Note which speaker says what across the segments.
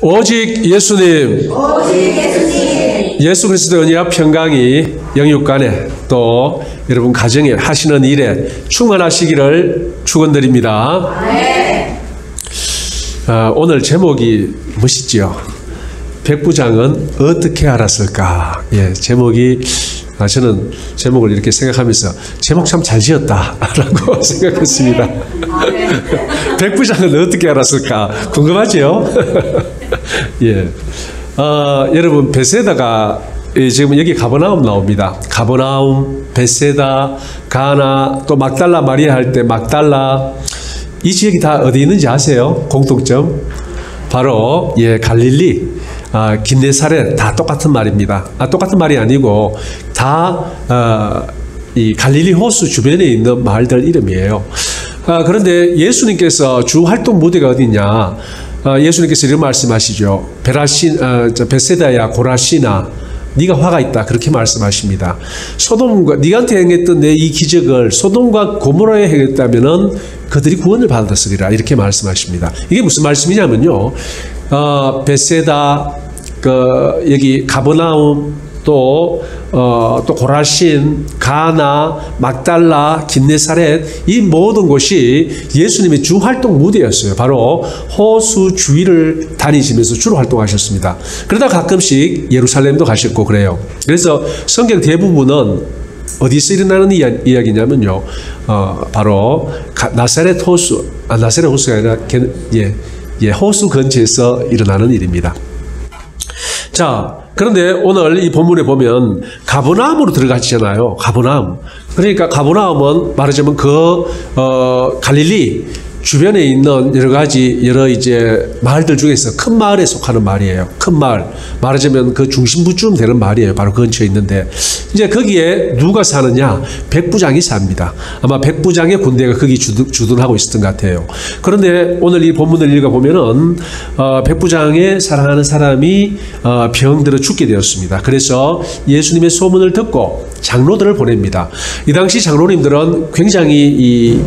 Speaker 1: 오직 예수님, 예수 그리스도 은혜와 평강이 영육간에 또 여러분 가정에 하시는 일에 충만하시기를 축원드립니다. 오늘 제목이 멋있지요. 백부장은 어떻게 알았을까? 예, 제목이 저는 제목을 이렇게 생각하면서 제목 참 잘 지었다라고 생각했습니다. 백부장은 어떻게 알았을까? 궁금하지요? 예, 여러분 베세다가 지금 여기 가버나움 나옵니다. 가버나움, 베세다, 가나, 또 막달라 마리아 할 때 막달라, 이 지역이 다 어디 있는지 아세요? 공통점 바로 갈릴리, 긴네사렛 다 똑같은 말입니다. 똑같은 말이 아니고 다 이 갈릴리 호수 주변에 있는 마을들 이름이에요. 그런데 예수님께서 주 활동 무대가 어디냐? 예수님께서 이런 말씀하시죠. 베세다야 고라시나, 네가 화가 있다, 그렇게 말씀하십니다. 소돔과 네한테 행했던 내 이 기적을 소돔과 고모라에 행했다면은 그들이 구원을 받았으리라, 이렇게 말씀하십니다. 이게 무슨 말씀이냐면요, 베세다, 여기 가버나움, 또 고라신, 가나, 막달라, 긴네사렛, 이 모든 곳이 예수님의 주 활동 무대였어요. 바로 호수 주위를 다니시면서 주로 활동하셨습니다. 그러다 가끔씩 예루살렘도 가셨고 그래요. 그래서 성경 대부분은 어디서 일어나는 이야기냐면요, 바로 나사렛 호수, 나사렛 호수가 아니라 호수 근처에서 일어나는 일입니다. 자, 그런데 오늘 이 본문에 보면 가버나움으로 들어가시잖아요. 가버나움. 그러니까 가버나움은 말하자면 갈릴리 주변에 있는 여러 이제 마을들 중에서 큰 마을에 속하는 말이에요. 큰 마을. 말하자면 그 중심부쯤 되는 말이에요. 바로 그 근처에 있는데, 이제 거기에 누가 사느냐? 백부장이 삽니다. 아마 백부장의 군대가 거기 주둔하고 있었던 것 같아요. 그런데 오늘 이 본문을 읽어보면은, 백부장의 사랑하는 사람이 병들어 죽게 되었습니다. 그래서 예수님의 소문을 듣고 장로들을 보냅니다. 이 당시 장로님들은 굉장히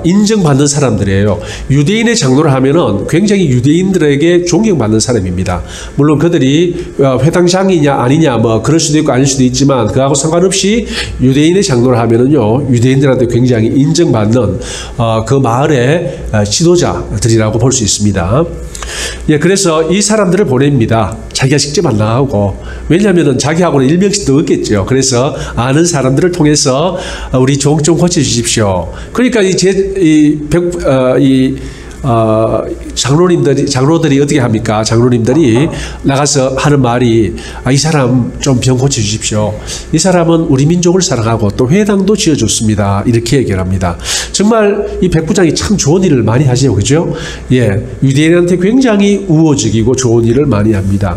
Speaker 1: 인정받는 사람들이에요. 유대인의 장로를 하면은 굉장히 유대인들에게 존경받는 사람입니다. 물론 그들이 회당장이냐 아니냐 뭐 그럴 수도 있고 아닐 수도 있지만 그하고 상관없이 유대인의 장로를 하면은요, 유대인들한테 굉장히 인정받는 그 마을의 지도자들이라고 볼 수 있습니다. 예, 그래서 이 사람들을 보냅니다. 자기가 직접 안 나가고, 왜냐하면 자기하고는 일명씩도 없겠죠. 그래서 아는 사람들을 통해서 우리 종 좀 고쳐주십시오. 그러니까 장로들이 어떻게 합니까? 장로님들이 나가서 하는 말이, 이 사람 좀 병 고쳐주십시오. 이 사람은 우리 민족을 사랑하고 또 회당도 지어줬습니다. 이렇게 얘기를 합니다. 정말 이 백부장이 참 좋은 일을 많이 하죠. 그죠? 예, 유대인한테 굉장히 우호적이고 좋은 일을 많이 합니다.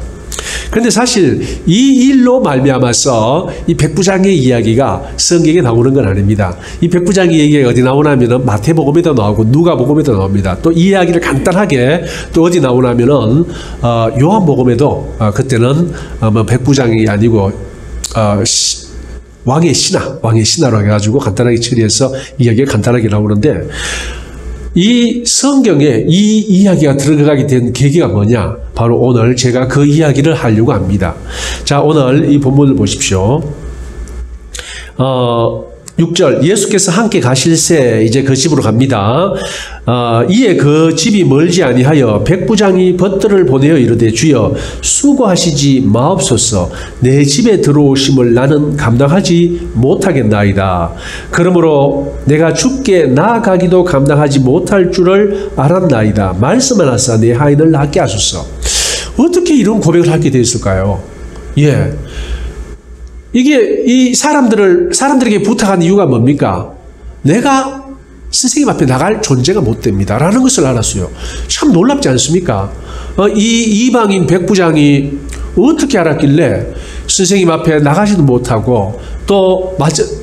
Speaker 1: 그런데 사실 이 일로 말미암아서 이 백부장의 이야기가 성경에 나오는 건 아닙니다. 이 백부장의 얘기가 어디 나오냐면은 마태복음에도 나오고 누가복음에도 나옵니다. 또 이 이야기를 간단하게 또 어디 나오냐면은 요한복음에도 그때는 백부장이 아니고 왕의 신하로 해가지고 간단하게 처리해서 이야기가 간단하게 나오는데, 이 성경에 이 이야기가 들어가게 된 계기가 뭐냐? 바로 오늘 제가 그 이야기를 하려고 합니다. 자, 오늘 이 본문을 보십시오. 6절, 예수께서 함께 가실새 이제 그 집으로 갑니다. 이에 그 집이 멀지 아니하여 백부장이 벗들을 보내어 이르되, 주여 수고하시지 마옵소서. 내 집에 들어오심을 나는 감당하지 못하겠나이다. 그러므로 내가 주께 나아가기도 감당하지 못할 줄을 알았나이다. 말씀하사 내 하인을 낫게 하소서. 어떻게 이런 고백을 하게 되었을까요? 예. 이게 이 사람들에게 부탁한 이유가 뭡니까? 내가 선생님 앞에 나갈 존재가 못 됩니다. 라는 것을 알았어요. 참 놀랍지 않습니까? 이 이방인 백부장이 어떻게 알았길래 선생님 앞에 나가지도 못하고 또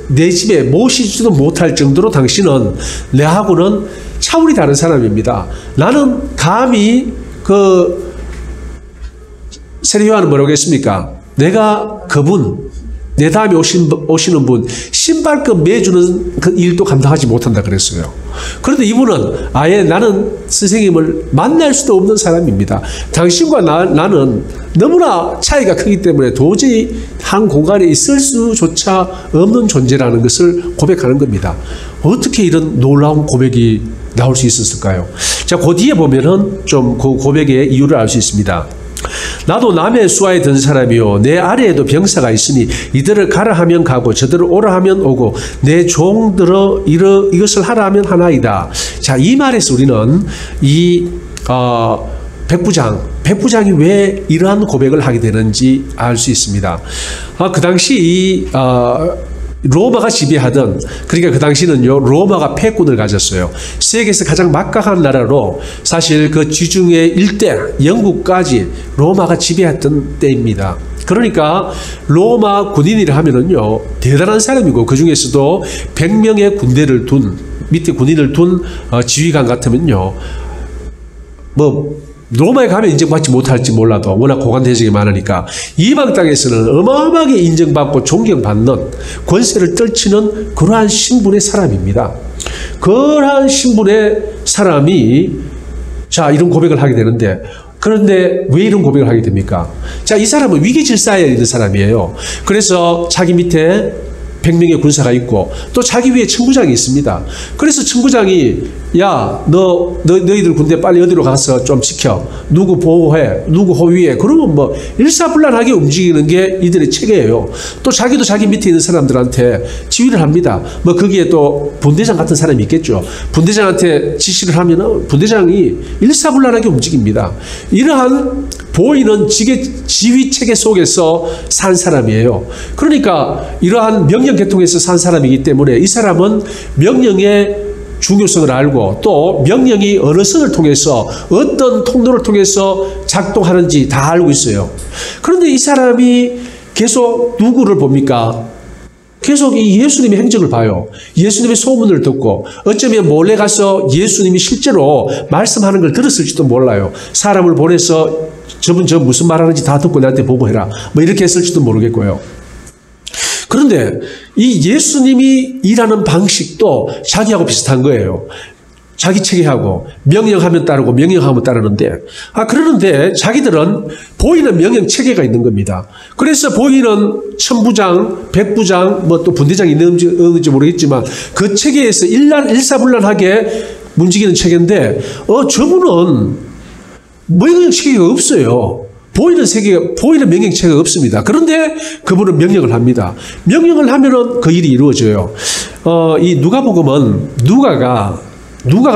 Speaker 1: 내 집에 모시지도 못할 정도로 당신은 내하고는 차원이 다른 사람입니다. 나는 감히 세례요한은 뭐라고 했습니까? 내가 그분 내 다음에 오시는 분 신발끈 매주는 그 일도 감당하지 못한다 그랬어요. 그런데 이분은 아예 나는 선생님을 만날 수도 없는 사람입니다. 당신과 나는 너무나 차이가 크기 때문에 도저히 한 공간에 있을 수조차 없는 존재라는 것을 고백하는 겁니다. 어떻게 이런 놀라운 고백이 나올 수 있었을까요? 자, 그 뒤에 보면은 좀 그 고백의 이유를 알 수 있습니다. 나도 남의 수하에 든 사람이요 내 아래에도 병사가 있으니 이들을 가라 하면 가고 저들을 오라 하면 오고 내 종들어 이것을 하라 하면 하나이다. 자, 이 말에서 우리는 이 백부장이 왜 이러한 고백을 하게 되는지 알 수 있습니다. 그 당시 이 로마가 지배하던, 그러니까 그 당시는요 로마가 패권을 가졌어요. 세계에서 가장 막강한 나라로 사실 그 지중해 일대 영국까지 로마가 지배했던 때입니다. 그러니까 로마 군인이라 하면은요 대단한 사람이고, 그 중에서도 100명의 군대를 둔, 밑에 군인을 둔 지휘관 같으면요 뭐 로마에 가면 인정받지 못할지 몰라도 워낙 고관대적이 많으니까 이방 땅에서는 어마어마하게 인정받고 존경받는, 권세를 떨치는 그러한 신분의 사람입니다. 그러한 신분의 사람이 자 이런 고백을 하게 되는데, 그런데 왜 이런 고백을 하게 됩니까? 자, 이 사람은 위기질서에 있는 사람이에요. 그래서 자기 밑에 100명의 군사가 있고 또 자기 위에 천부장이 있습니다. 그래서 천부장이 야, 너희들 군대 빨리 어디로 가서 좀 지켜. 누구 보호해. 누구 호위해. 그러면 뭐 일사불란하게 움직이는 게 이들의 체계예요. 또 자기도 자기 밑에 있는 사람들한테 지휘를 합니다. 뭐 거기에 또 분대장 같은 사람이 있겠죠. 분대장한테 지시를 하면은 분대장이 일사불란하게 움직입니다. 이러한 보이는 지휘 체계 속에서 산 사람이에요. 그러니까 이러한 명령 계통에서 산 사람이기 때문에 이 사람은 명령의 중요성을 알고 또 명령이 어느 선을 통해서 어떤 통로를 통해서 작동하는지 다 알고 있어요. 그런데 이 사람이 계속 누구를 봅니까? 계속 이 예수님의 행적을 봐요. 예수님의 소문을 듣고 어쩌면 몰래 가서 예수님이 실제로 말씀하는 걸 들었을지도 몰라요. 사람을 보내서 저분 저 무슨 말하는지 다 듣고 나한테 보고해라. 뭐 이렇게 했을지도 모르겠고요. 그런데 이 예수님이 일하는 방식도 자기하고 비슷한 거예요. 자기 체계하고 명령하면 따르고 명령하면 따르는데, 그러는데 자기들은 보이는 명령 체계가 있는 겁니다. 그래서 보이는 천부장, 백부장, 뭐 또 분대장이 있는지 모르겠지만 그 체계에서 일사불란하게 움직이는 체계인데, 저분은 명령 체계가 없어요. 보이는 명령체가 없습니다. 그런데 그분은 명령을 합니다. 명령을 하면은 그 일이 이루어져요. 이 누가복음은 누가가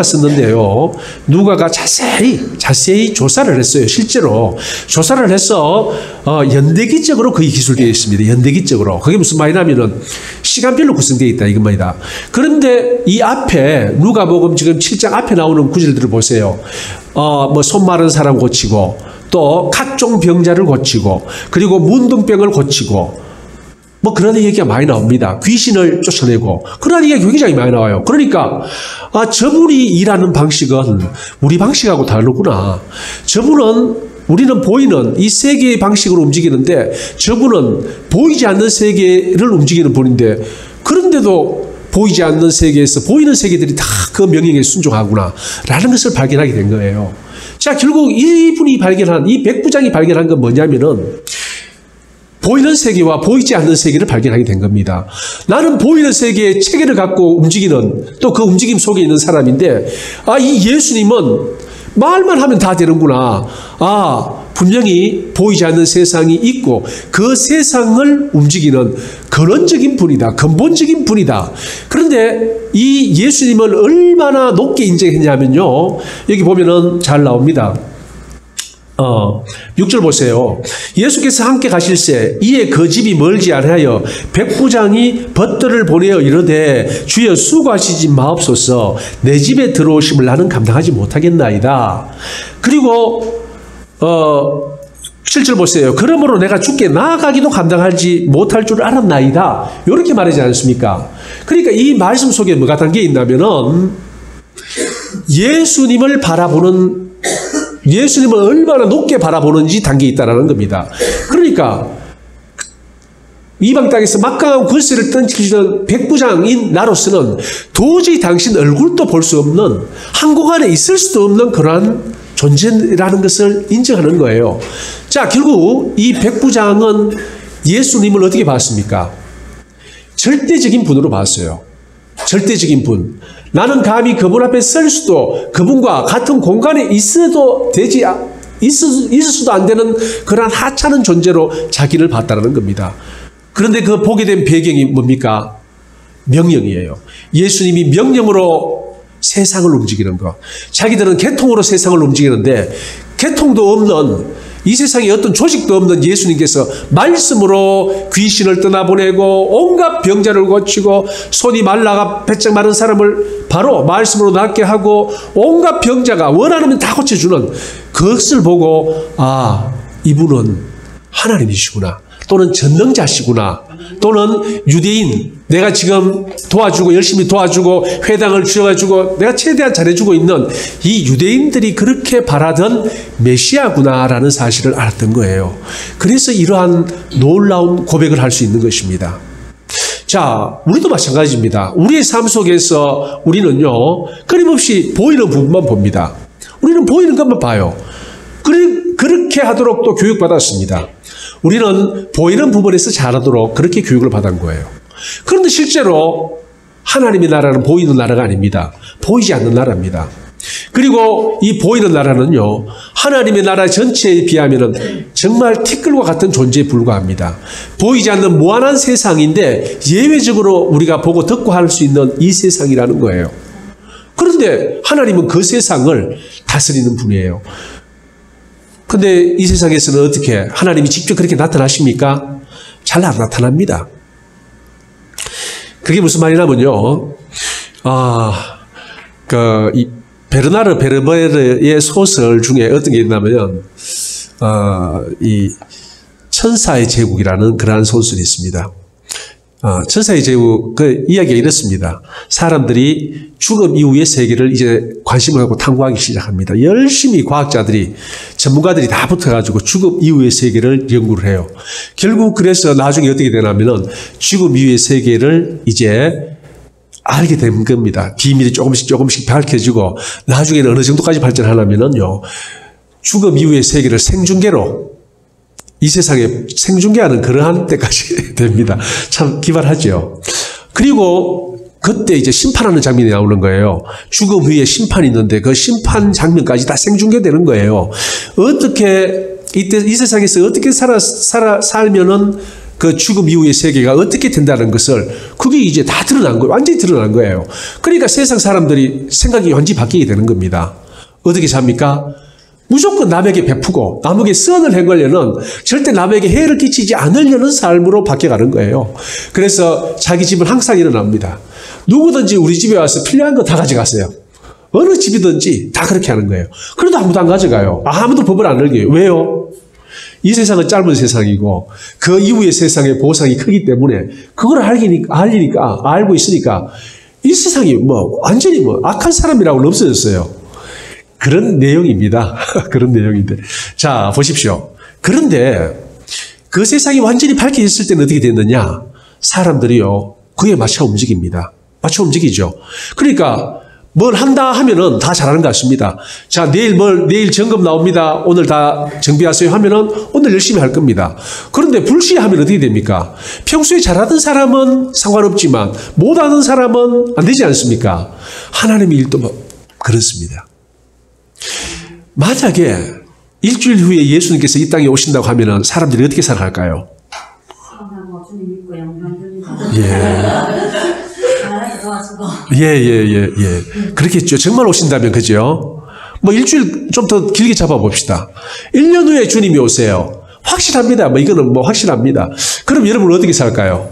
Speaker 1: 썼는데요. 누가가 자세히 조사를 했어요. 실제로 조사를 해서 연대기적으로 거의 기술되어 있습니다. 연대기적으로. 그게 무슨 말이냐면은 시간별로 구성되어 있다 이것만이다. 그런데 이 앞에 누가복음 지금 7장 앞에 나오는 구절들을 보세요. 뭐 손 마른 사람 고치고 또 각종 병자를 고치고 그리고 문둥병을 고치고 뭐 그런 얘기가 많이 나옵니다. 귀신을 쫓아내고 그런 얘기가 굉장히 많이 나와요. 그러니까 저분이 일하는 방식은 우리 방식하고 다르구나. 우리는 보이는 이 세계의 방식으로 움직이는데 저분은 보이지 않는 세계를 움직이는 분인데, 그런데도 보이지 않는 세계에서 보이는 세계들이 다 그 명령에 순종하구나 라는 것을 발견하게 된 거예요. 자, 결국 이 백부장이 발견한 건 뭐냐면은 보이는 세계와 보이지 않는 세계를 발견하게 된 겁니다. 나는 보이는 세계의 체계를 갖고 움직이는, 또 그 움직임 속에 있는 사람인데, 이 예수님은 말만 하면 다 되는구나. 분명히 보이지 않는 세상이 있고 그 세상을 움직이는 근원적인 분이다. 근본적인 분이다. 그런데 이 예수님을 얼마나 높게 인정했냐면요. 여기 보면은 잘 나옵니다. 6절 보세요. 예수께서 함께 가실새 이에 그 집이 멀지 아니하여 백부장이 벗들을 보내어 이르되 주여 수고하시지 마옵소서 내 집에 들어오심을 나는 감당하지 못하겠나이다. 그리고 7절 보세요. 그러므로 내가 주께 나아가기도 감당하지 못할 줄 알았나이다. 이렇게 말하지 않습니까? 그러니까 이 말씀 속에 뭐가 담겨 있냐면은 예수님을 얼마나 높게 바라보는지 담겨 있다는 겁니다. 그러니까 이방 땅에서 막강한 권세를 던지던 백부장인 나로서는 도저히 당신 얼굴도 볼 수 없는, 한 공간에 있을 수도 없는 그러한 존재라는 것을 인정하는 거예요. 자, 결국 이 백부장은 예수님을 어떻게 봤습니까? 절대적인 분으로 봤어요. 절대적인 분. 나는 감히 그분 앞에 설 수도, 그분과 같은 공간에 있어도 있을 수도 안 되는 그러한 하찮은 존재로 자기를 봤다는 겁니다. 그런데 그 보게 된 배경이 뭡니까? 명령이에요. 예수님이 명령으로 세상을 움직이는 것. 자기들은 계통으로 세상을 움직이는데 계통도 없는, 이 세상에 어떤 조직도 없는 예수님께서 말씀으로 귀신을 떠나보내고 온갖 병자를 고치고 손이 말라가 배짱 마른 사람을 바로 말씀으로 낫게 하고 온갖 병자가 원하면 다 고쳐주는 그것을 보고, 아, 이분은 하나님이시구나, 또는 전능자시구나, 또는 유대인, 내가 지금 도와주고 열심히 도와주고 회당을 주셔가지고 내가 최대한 잘해주고 있는 이 유대인들이 그렇게 바라던 메시아구나라는 사실을 알았던 거예요. 그래서 이러한 놀라운 고백을 할 수 있는 것입니다. 자, 우리도 마찬가지입니다. 우리의 삶 속에서 우리는요, 끊임없이 보이는 부분만 봅니다. 우리는 보이는 것만 봐요. 그렇게 하도록 또 교육받았습니다. 우리는 보이는 부분에서 잘하도록 그렇게 교육을 받은 거예요. 그런데 실제로 하나님의 나라는 보이는 나라가 아닙니다. 보이지 않는 나라입니다. 그리고 이 보이는 나라는요, 하나님의 나라 전체에 비하면 정말 티끌과 같은 존재에 불과합니다. 보이지 않는 무한한 세상인데 예외적으로 우리가 보고 듣고 할 수 있는 이 세상이라는 거예요. 그런데 하나님은 그 세상을 다스리는 분이에요. 근데 이 세상에서는 어떻게 하나님이 직접 그렇게 나타나십니까? 잘 안 나타납니다. 그게 무슨 말이냐면요, 이 베르나르 베르베르의 소설 중에 어떤 게 있냐면, 이 천사의 제국이라는 그러한 소설이 있습니다. 천사의 제국, 그 이야기가 이렇습니다. 사람들이 죽음 이후의 세계를 이제 관심을 갖고 탐구하기 시작합니다. 열심히 과학자들이, 전문가들이 다 붙어가지고 죽음 이후의 세계를 연구를 해요. 결국 그래서 나중에 어떻게 되냐면은 죽음 이후의 세계를 이제 알게 된 겁니다. 비밀이 조금씩 밝혀지고, 나중에는 어느 정도까지 발전하려면은요, 죽음 이후의 세계를 생중계로, 이 세상에 생중계하는 그러한 때까지 됩니다. 참 기발하죠. 그리고 그때 이제 심판하는 장면이 나오는 거예요. 죽음 후에 심판이 있는데 그 심판 장면까지 다 생중계되는 거예요. 어떻게 이 세상에서 어떻게 살면은 그 죽음 이후의 세계가 어떻게 된다는 것을, 그게 이제 다 드러난 거예요. 완전히 드러난 거예요. 그러니까 세상 사람들이 생각이 완전히 바뀌게 되는 겁니다. 어떻게 삽니까? 무조건 남에게 베푸고 남에게 선을 행하려는, 절대 남에게 해를 끼치지 않으려는 삶으로 바뀌어가는 거예요. 그래서 자기 집은 항상 일어납니다. 누구든지 우리 집에 와서 필요한 거 다 가져가세요. 어느 집이든지 다 그렇게 하는 거예요. 그래도 아무도 안 가져가요. 아무도 법을 안 어겨요. 왜요? 이 세상은 짧은 세상이고 그 이후의 세상의 보상이 크기 때문에 그걸 알고 있으니까 이 세상이 완전히 악한 사람이라고는 없어졌어요. 그런 내용입니다. 그런 내용인데. 자, 보십시오. 그런데 그 세상이 완전히 밝혀졌을 때는 어떻게 됐느냐? 사람들이요, 그에 맞춰 움직입니다. 맞춰 움직이죠. 그러니까 뭘 한다 하면은 다 잘하는 것 같습니다. 자, 내일 점검 나옵니다. 오늘 다 정비하세요 하면은 오늘 열심히 할 겁니다. 그런데 불시하면 어떻게 됩니까? 평소에 잘하던 사람은 상관없지만 못하는 사람은 안 되지 않습니까? 하나님의 일도 그렇습니다. 만약에 일주일 후에 예수님께서 이 땅에 오신다고 하면은 사람들이 어떻게 살아갈까요? 예. 그렇겠죠. 정말 오신다면, 그죠? 일주일 좀 더 길게 잡아봅시다. 1년 후에 주님이 오세요. 확실합니다. 이거는 확실합니다. 그럼 여러분 어떻게 살까요?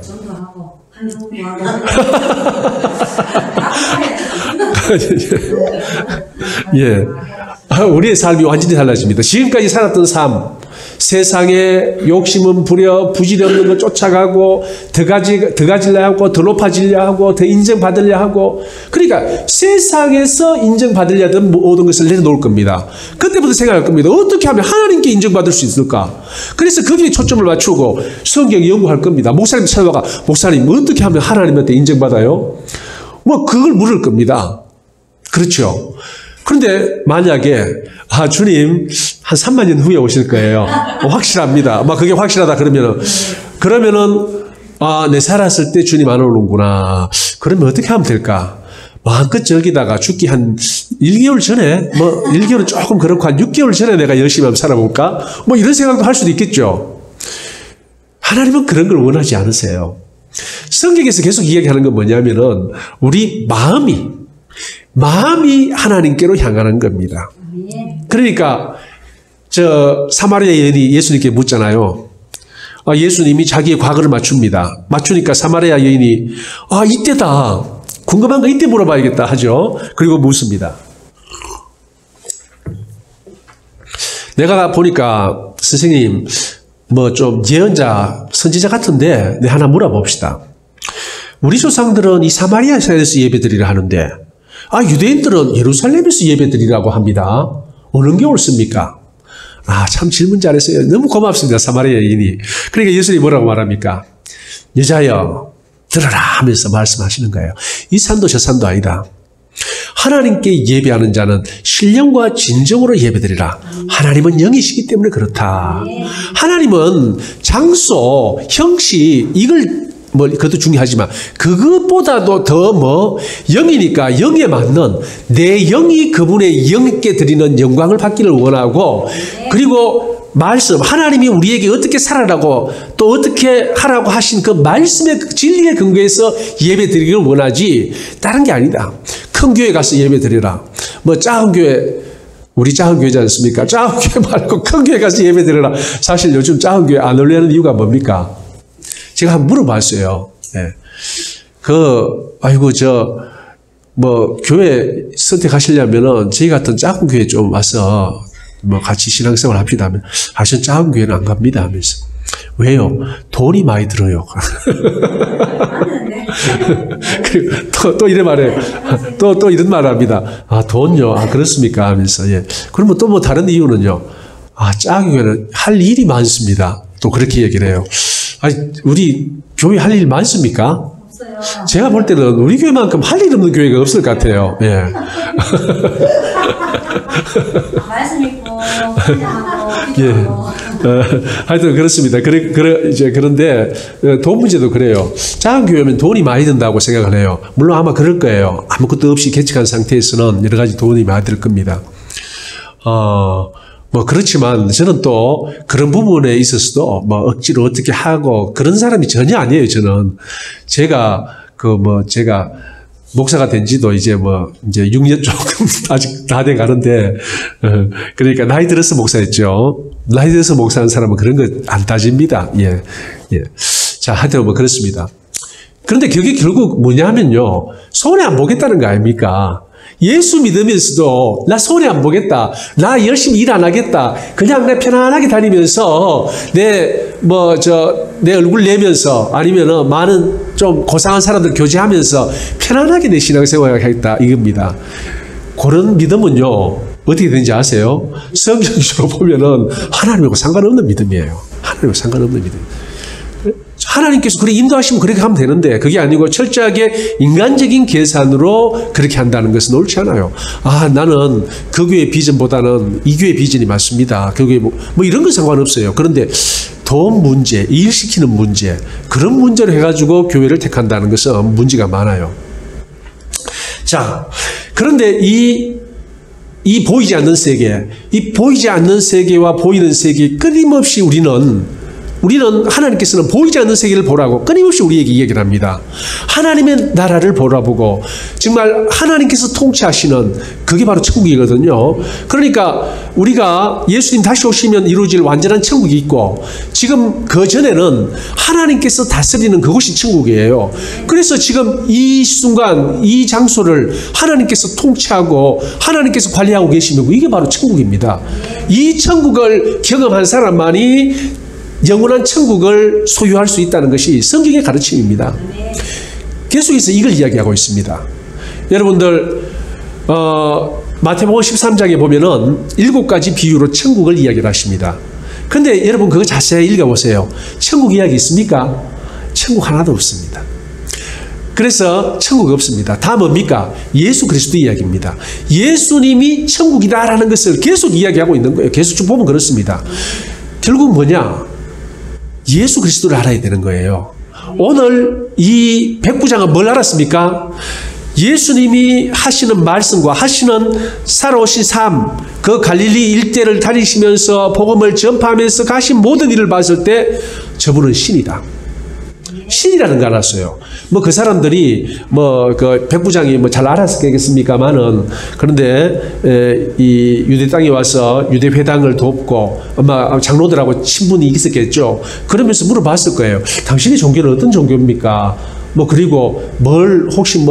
Speaker 1: 예. 우리의 삶이 완전히 달라집니다. 지금까지 살았던 삶, 세상에 욕심은 부려 부질이 없는 거 쫓아가고 더 가지려 하고 더 높아지려 하고 더 인정받으려 하고 그러니까 세상에서 인정받으려 하던 모든 것을 내려놓을 겁니다. 그때부터 생각할 겁니다. 어떻게 하면 하나님께 인정받을 수 있을까? 그래서 거기에 초점을 맞추고 성경 연구할 겁니다. 목사님 찾아가 목사님 어떻게 하면 하나님한테 인정받아요? 뭐 그걸 물을 겁니다. 그렇죠. 그런데 만약에 주님 한 3만 년 후에 오실 거예요. 확실합니다. 막 그게 확실하다 그러면은 내 살았을 때 주님 안 오는구나. 그러면 어떻게 하면 될까? 마음껏 저기다가 죽기 한 1개월 전에 1개월은 조금 그렇고 한 6개월 전에 내가 열심히 한번 살아볼까? 뭐 이런 생각도 할 수도 있겠죠. 하나님은 그런 걸 원하지 않으세요. 성경에서 계속 이야기하는 건 뭐냐면은 우리 마음이 하나님께로 향하는 겁니다. 그러니까 사마리아 여인이 예수님께 묻잖아요. 예수님이 자기의 과거를 맞추니까 사마리아 여인이 이때다. 궁금한 거 이때 물어봐야겠다 하죠. 그리고 묻습니다. 내가 보니까 선생님 좀 예언자 선지자 같은데 하나 물어봅시다. 우리 조상들은 이 사마리아에서 예배드리라 하는데 유대인들은 예루살렘에서 예배드리라고 합니다. 어느 게 옳습니까? 참 질문 잘했어요. 너무 고맙습니다. 사마리아 여인이. 그러니까 예수님이 뭐라고 말합니까? 여자여 들어라 하면서 말씀하시는 거예요. 이 산도 저 산도 아니다. 하나님께 예배하는 자는 신령과 진정으로 예배드리라. 하나님은 영이시기 때문에 그렇다. 하나님은 장소, 형식 이걸 그것도 중요하지만 그것보다도 더 영이니까 영에 맞는 내 영이 그분의 영께 드리는 영광을 받기를 원하고 그리고 말씀 하나님이 우리에게 어떻게 살아라고 또 어떻게 하라고 하신 그 말씀의 진리에 근거해서 예배 드리기를 원하지 다른 게 아니다. 큰 교회 가서 예배 드리라. 작은 교회 우리 작은 교회지 않습니까? 작은 교회 말고 큰 교회 가서 예배 드리라. 사실 요즘 작은 교회 안 올리는 이유가 뭡니까? 제가 한번 물어봤어요. 네. 교회 선택하시려면은 저희 같은 작은 교회 좀 와서 같이 신앙생활 합시다 하면, 전 작은 교회는 안 갑니다 하면서. 왜요? 돈이 많이 들어요. 또 이래 말해. 또 이런 말을 합니다. 돈요? 그렇습니까? 하면서, 예. 그러면 또 다른 이유는요. 작은 교회는 할 일이 많습니다. 또 그렇게 얘기를 해요. 우리 교회 할 일 많습니까? 없어요. 제가 볼 때는 우리 교회만큼 할 일 없는 교회가 없을 것 같아요. 예.
Speaker 2: 말씀 있고,
Speaker 1: 예. 하여튼 그렇습니다. 그런데 돈 문제도 그래요. 작은 교회면 돈이 많이 든다고 생각을 해요. 물론 아마 그럴 거예요. 아무것도 없이 개척한 상태에서는 여러 가지 돈이 많이 들 겁니다. 그렇지만 저는 또 그런 부분에 있어서도 억지로 어떻게 하고 그런 사람이 전혀 아니에요, 저는. 제가 목사가 된 지도 이제 6년 조금 아직 다 돼 가는데, 그러니까 나이 들어서 목사했죠. 나이 들어서 목사하는 사람은 그런 거 안 따집니다. 예. 자, 하여튼 그렇습니다. 그런데 그게 결국 뭐냐면요. 손해 안 보겠다는 거 아닙니까? 예수 믿으면서도 나 손해 안 보겠다. 나 열심히 일 안 하겠다. 그냥 내 편안하게 다니면서 내 얼굴 내면서 아니면은 많은 좀 고상한 사람들 교제하면서 편안하게 내 신앙생활을 하겠다. 이겁니다. 그런 믿음은요. 어떻게 되는지 아세요? 성경적으로 보면은 하나님하고 상관없는 믿음이에요. 하나님하고 상관없는 믿음. 하나님께서 그렇게 인도하시면 그렇게 하면 되는데 그게 아니고 철저하게 인간적인 계산으로 그렇게 한다는 것은 옳지 않아요. 나는 그 교회 비전보다는 이 교회 비전이 맞습니다. 그 교회 이런 건 상관없어요. 그런데 돈 문제, 일 시키는 문제 그런 문제로 해가지고 교회를 택한다는 것은 문제가 많아요. 자, 그런데 이 보이지 않는 세계, 이 보이지 않는 세계와 보이는 세계 끊임없이 우리는 우리는 하나님께서는 보이지 않는 세계를 보라고 끊임없이 우리에게 이야기를 합니다. 하나님의 나라를 보라보고 정말 하나님께서 통치하시는 그게 바로 천국이거든요. 그러니까 우리가 예수님 다시 오시면 이루어질 완전한 천국이 있고 지금 그 전에는 하나님께서 다스리는 그곳이 천국이에요. 그래서 지금 이 순간 이 장소를 하나님께서 통치하고 하나님께서 관리하고 계시는 이게 바로 천국입니다. 이 천국을 경험한 사람만이 영원한 천국을 소유할 수 있다는 것이 성경의 가르침입니다. 계속해서 이걸 이야기하고 있습니다. 여러분들 마태복음 13장에 보면은 7가지 비유로 천국을 이야기를 하십니다. 그런데 여러분 그거 자세히 읽어보세요. 천국 이야기 있습니까? 천국 하나도 없습니다. 그래서 천국이 없습니다. 다 뭡니까? 예수 그리스도 이야기입니다. 예수님이 천국이다라는 것을 계속 이야기하고 있는 거예요. 계속 쭉 보면 그렇습니다. 결국 뭐냐? 예수 그리스도를 알아야 되는 거예요. 오늘 이 백부장은 뭘 알았습니까? 예수님이 하시는 말씀과 하시는 살아오신 삶, 그 갈릴리 일대를 다니시면서 복음을 전파하면서 가신 모든 일을 봤을 때 저분은 신이다. 신이라는 걸 알았어요. 뭐 그 사람들이 뭐 그 백부장이 뭐 잘 알았겠습니까만은 그런데 이 유대 땅에 와서 유대 회당을 돕고 아마 장로들하고 친분이 있었겠죠. 그러면서 물어봤을 거예요. 당신의 종교는 어떤 종교입니까? 뭐 그리고 혹시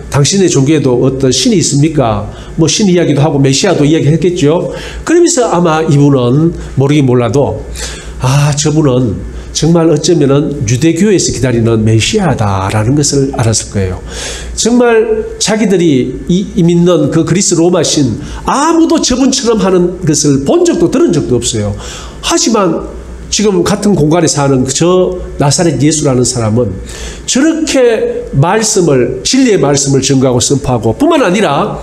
Speaker 1: 당신의 종교에도 어떤 신이 있습니까? 뭐 신 이야기도 하고 메시아도 이야기했겠죠. 그러면서 아마 이분은 모르긴 몰라도 저분은 정말 어쩌면은 유대교에서 기다리는 메시아다라는 것을 알았을 거예요. 정말 자기들이 믿는 그 그리스 로마 신 아무도 저분처럼 하는 것을 본 적도 들은 적도 없어요. 하지만 지금 같은 공간에 사는 저 나사렛 예수라는 사람은 저렇게 진리의 말씀을 전가하고 선포하고 뿐만 아니라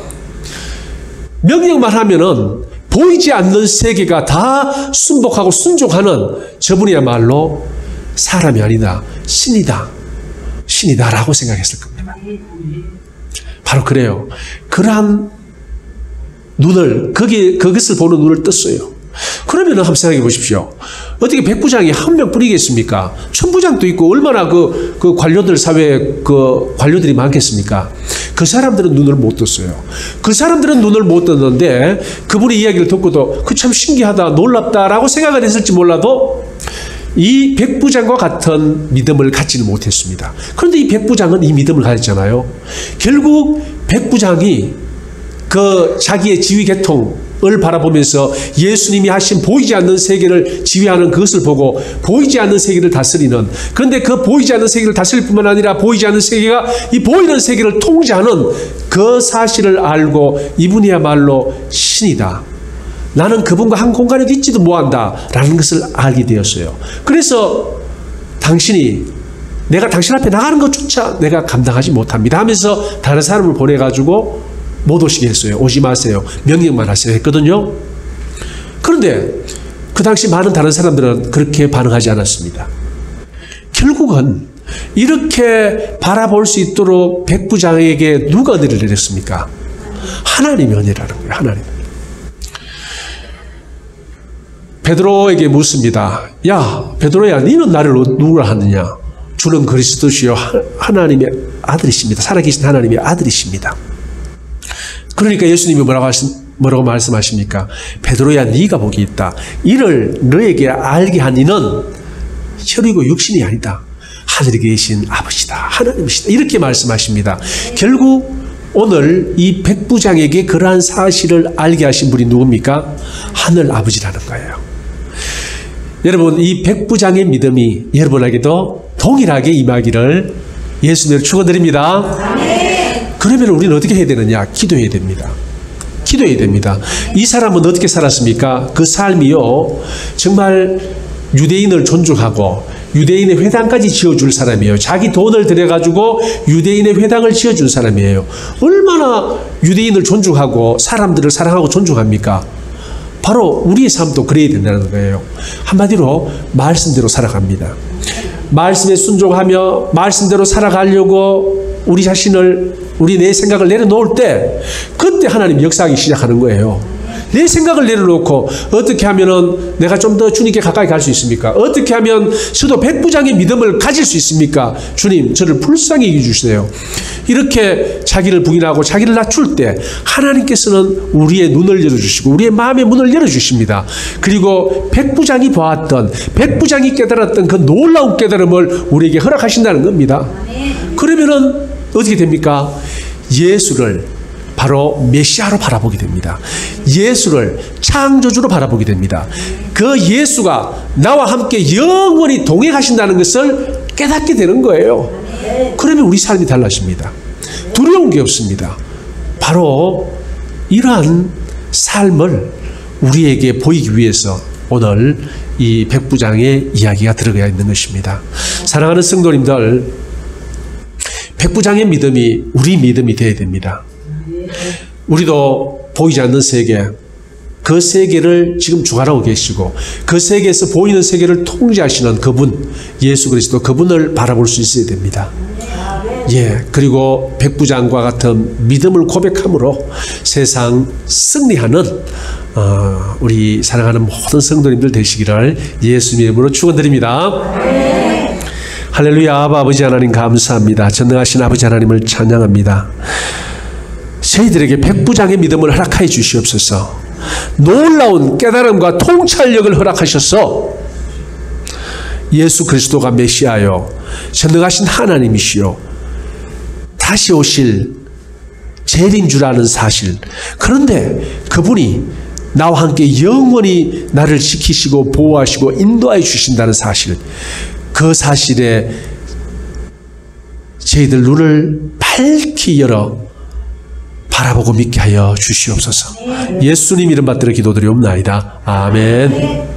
Speaker 1: 명령만 하면은 보이지 않는 세계가 다 순복하고 순종하는 저분이야말로 사람이 아니다. 신이다라고 생각했을 겁니다. 바로 그래요. 그러한 눈을 그것을 보는 눈을 떴어요. 그러면 한번 생각해 보십시오. 어떻게 백부장이 한 명뿐이겠습니까? 천부장도 있고 얼마나 그 관료들 사회에 그 관료들이 많겠습니까? 그 사람들은 눈을 못 떴어요. 그 사람들은 눈을 못 떴는데 그분의 이야기를 듣고도 그 참 신기하다, 놀랍다라고 생각을 했을지 몰라도 이 백부장과 같은 믿음을 갖지는 못했습니다. 그런데 이 백부장은 이 믿음을 가졌잖아요. 결국 백부장이 그 자기의 지휘 계통을 바라보면서 예수님이 하신 보이지 않는 세계를 지휘하는 그것을 보고 보이지 않는 세계를 다스리는, 그런데 그 보이지 않는 세계를 다스릴 뿐만 아니라 보이지 않는 세계가 이 보이는 세계를 통제하는 그 사실을 알고 이분이야말로 신이다. 나는 그분과 한 공간에도 있지도 못한다 라는 것을 알게 되었어요. 그래서 내가 당신 앞에 나가는 것조차 내가 감당하지 못합니다 하면서 다른 사람을 보내가지고 못 오시게 했어요. 오지 마세요. 명령만 하세요 했거든요. 그런데 그 당시 많은 다른 사람들은 그렇게 반응하지 않았습니다. 결국은 이렇게 바라볼 수 있도록 백부장에게 누가 은혜를 내렸습니까? 하나님이 은혜라는 거예요. 하나님. 베드로에게 묻습니다. 야, 베드로야, 너는 나를 누구라 하느냐? 주는 그리스도시요 하나님의 아들이십니다. 살아계신 하나님의 아들이십니다. 그러니까 예수님이 뭐라고 말씀하십니까? 베드로야, 네가 복이 있다. 이를 너에게 알게 한 이는 혈이고 육신이 아니다. 하늘에 계신 아버지다. 하나님이시다. 이렇게 말씀하십니다. 결국 오늘 이 백부장에게 그러한 사실을 알게 하신 분이 누굽니까? 하늘 아버지라는 거예요. 여러분, 이 백부장의 믿음이 여러분에게도 동일하게 임하기를 예수님을 축원드립니다. 그러면 우리는 어떻게 해야 되느냐? 기도해야 됩니다. 기도해야 됩니다. 이 사람은 어떻게 살았습니까? 그 삶이요, 정말 유대인을 존중하고 유대인의 회당까지 지어줄 사람이에요. 자기 돈을 들여가지고 유대인의 회당을 지어준 사람이에요. 얼마나 유대인을 존중하고 사람들을 사랑하고 존중합니까? 바로 우리의 삶도 그래야 된다는 거예요. 한마디로 말씀대로 살아갑니다. 말씀에 순종하며 말씀대로 살아가려고 우리 자신을, 우리 내 생각을 내려놓을 때 그때 하나님 역사하기 시작하는 거예요. 내 생각을 내려놓고 어떻게 하면은 내가 좀 더 주님께 가까이 갈 수 있습니까? 어떻게 하면 저도 백부장의 믿음을 가질 수 있습니까? 주님, 저를 불쌍히 여겨주세요. 이렇게 자기를 부인하고 자기를 낮출 때 하나님께서는 우리의 눈을 열어주시고 우리의 마음의 문을 열어주십니다. 그리고 백부장이 보았던, 백부장이 깨달았던 그 놀라운 깨달음을 우리에게 허락하신다는 겁니다. 그러면은 어떻게 됩니까? 예수를 바로 메시아로 바라보게 됩니다. 예수를 창조주로 바라보게 됩니다. 그 예수가 나와 함께 영원히 동행하신다는 것을 깨닫게 되는 거예요. 그러면 우리 삶이 달라집니다. 두려운 게 없습니다. 바로 이러한 삶을 우리에게 보이기 위해서 오늘 이 백부장의 이야기가 들어가 있는 것입니다. 사랑하는 성도님들, 백부장의 믿음이 우리 믿음이 되어야 됩니다. 우리도 보이지 않는 세계, 그 세계를 지금 주관하고 계시고 그 세계에서 보이는 세계를 통제하시는 그분, 예수 그리스도, 그분을 바라볼 수 있어야 됩니다. 예, 그리고 백부장과 같은 믿음을 고백함으로 세상 승리하는 우리 사랑하는 모든 성도님들 되시기를 예수님의 이름으로 축원드립니다. 할렐루야. 아버지 하나님 감사합니다. 전능하신 아버지 하나님을 찬양합니다. 저희들에게 백부장의 믿음을 허락하여 주시옵소서. 놀라운 깨달음과 통찰력을 허락하셔서 예수 그리스도가 메시아요, 전능하신 하나님이시요, 다시 오실 재림 줄 아는 사실, 그런데 그분이 나와 함께 영원히 나를 지키시고 보호하시고 인도하여 주신다는 사실, 그 사실에 저희들 눈을 밝히 열어 바라보고 믿게 하여 주시옵소서. 예수님 이름 받들어 기도드리옵나이다. 아멘.